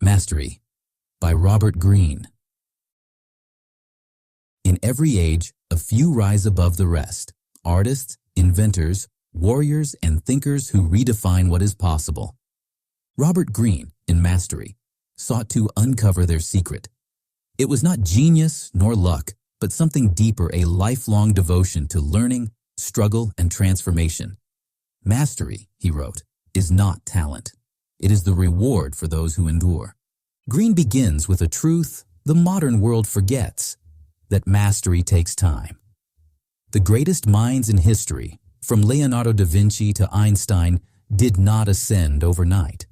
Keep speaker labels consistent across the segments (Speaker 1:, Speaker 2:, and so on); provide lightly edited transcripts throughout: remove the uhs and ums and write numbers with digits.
Speaker 1: Mastery by Robert Greene. In every age, a few rise above the rest. Artists, inventors, warriors, and thinkers who redefine what is possible. Robert Greene, in Mastery, sought to uncover their secret. It was not genius nor luck, but something deeper, a lifelong devotion to learning, struggle, and transformation. Mastery, he wrote, is not talent. It is the reward for those who endure. Greene begins with a truth the modern world forgets, that mastery takes time. The greatest minds in history, from Leonardo da Vinci to Einstein, did not ascend overnight.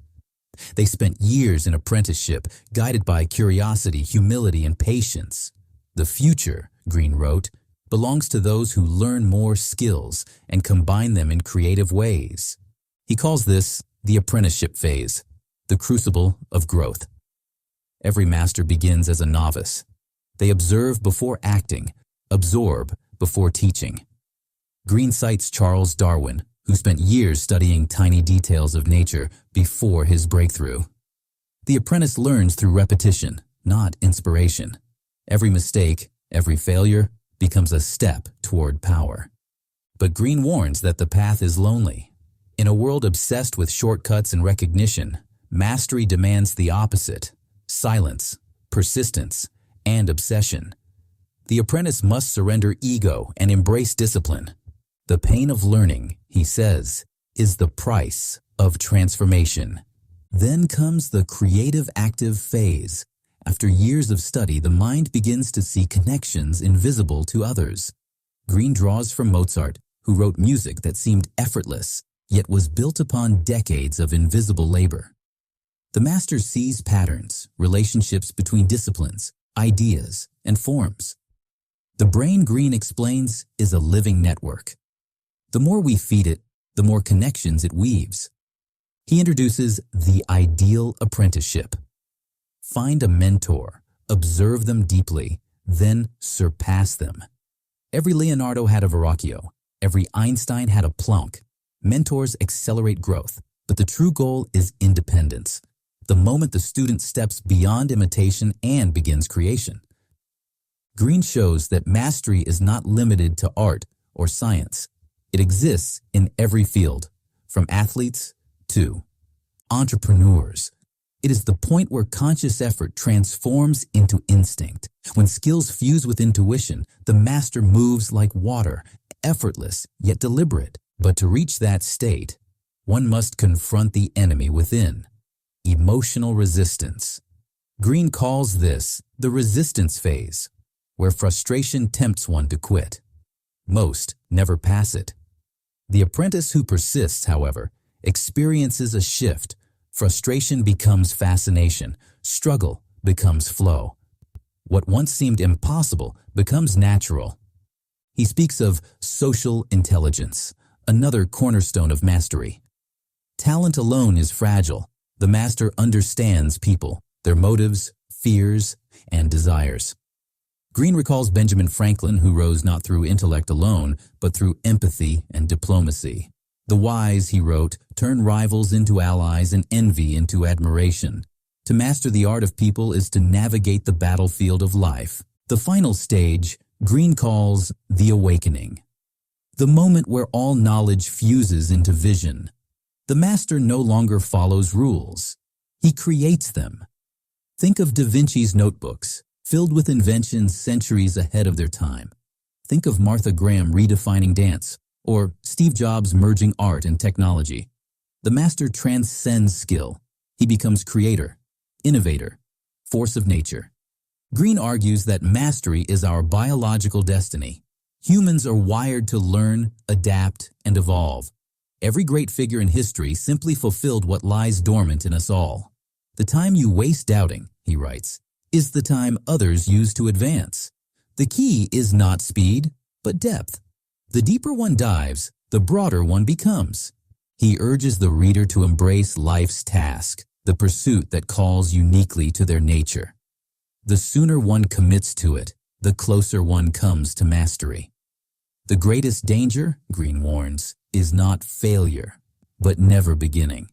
Speaker 1: They spent years in apprenticeship, guided by curiosity, humility, and patience. The future, Greene wrote, belongs to those who learn more skills and combine them in creative ways. He calls this the apprenticeship phase, the crucible of growth. Every master begins as a novice. They observe before acting, absorb before teaching. Greene cites Charles Darwin, who spent years studying tiny details of nature before his breakthrough. The apprentice learns through repetition, not inspiration. Every mistake, every failure, becomes a step toward power. But Greene warns that the path is lonely. In a world obsessed with shortcuts and recognition, mastery demands the opposite: silence, persistence, and obsession. The apprentice must surrender ego and embrace discipline. The pain of learning, he says, is the price of transformation. Then comes the creative active phase. After years of study, the mind begins to see connections invisible to others. Greene draws from Mozart, who wrote music that seemed effortless, yet was built upon decades of invisible labor. The master sees patterns, relationships between disciplines, ideas, and forms. The brain, Greene explains, is a living network. The more we feed it, the more connections it weaves. He introduces the ideal apprenticeship. Find a mentor, observe them deeply, then surpass them. Every Leonardo had a Verrocchio. Every Einstein had a Planck. Mentors accelerate growth, but the true goal is independence. The moment the student steps beyond imitation and begins creation. Greene shows that mastery is not limited to art or science. It exists in every field, from athletes to entrepreneurs. It is the point where conscious effort transforms into instinct. When skills fuse with intuition, the master moves like water, effortless yet deliberate. But to reach that state, one must confront the enemy within: emotional resistance. Greene calls this the resistance phase, where frustration tempts one to quit. Most never pass it. The apprentice who persists, however, experiences a shift. Frustration becomes fascination. Struggle becomes flow. What once seemed impossible becomes natural. He speaks of social intelligence, another cornerstone of mastery. Talent alone is fragile. The master understands people, their motives, fears, and desires. Greene recalls Benjamin Franklin, who rose not through intellect alone, but through empathy and diplomacy. The wise, he wrote, turn rivals into allies and envy into admiration. To master the art of people is to navigate the battlefield of life. The final stage, Greene calls the awakening. The moment where all knowledge fuses into vision. The master no longer follows rules. He creates them. Think of Da Vinci's notebooks, filled with inventions centuries ahead of their time. Think of Martha Graham redefining dance, or Steve Jobs merging art and technology. The master transcends skill. He becomes creator, innovator, force of nature. Greene argues that mastery is our biological destiny. Humans are wired to learn, adapt, and evolve. Every great figure in history simply fulfilled what lies dormant in us all. The time you waste doubting, he writes, is the time others use to advance. The key is not speed, but depth. The deeper one dives, the broader one becomes. He urges the reader to embrace life's task, the pursuit that calls uniquely to their nature. The sooner one commits to it, the closer one comes to mastery. The greatest danger, Greene warns, is not failure, but never beginning.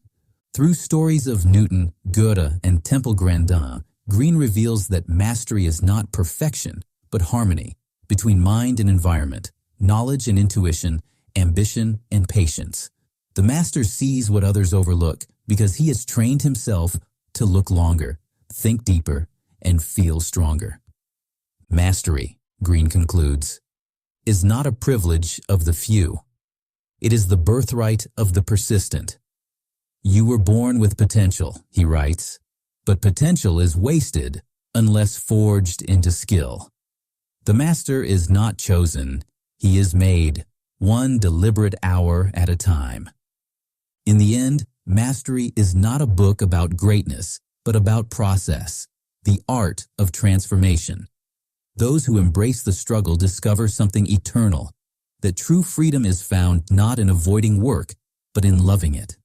Speaker 1: Through stories of Newton, Goethe, and Temple Grandin, Green reveals that mastery is not perfection, but harmony between mind and environment, knowledge and intuition, ambition and patience. The master sees what others overlook because he has trained himself to look longer, think deeper, and feel stronger. Mastery, Green concludes, is not a privilege of the few. It is the birthright of the persistent. You were born with potential, he writes, but potential is wasted unless forged into skill. The master is not chosen, he is made, one deliberate hour at a time. In the end, mastery is not a book about greatness, but about process, the art of transformation. Those who embrace the struggle discover something eternal, that true freedom is found not in avoiding work, but in loving it.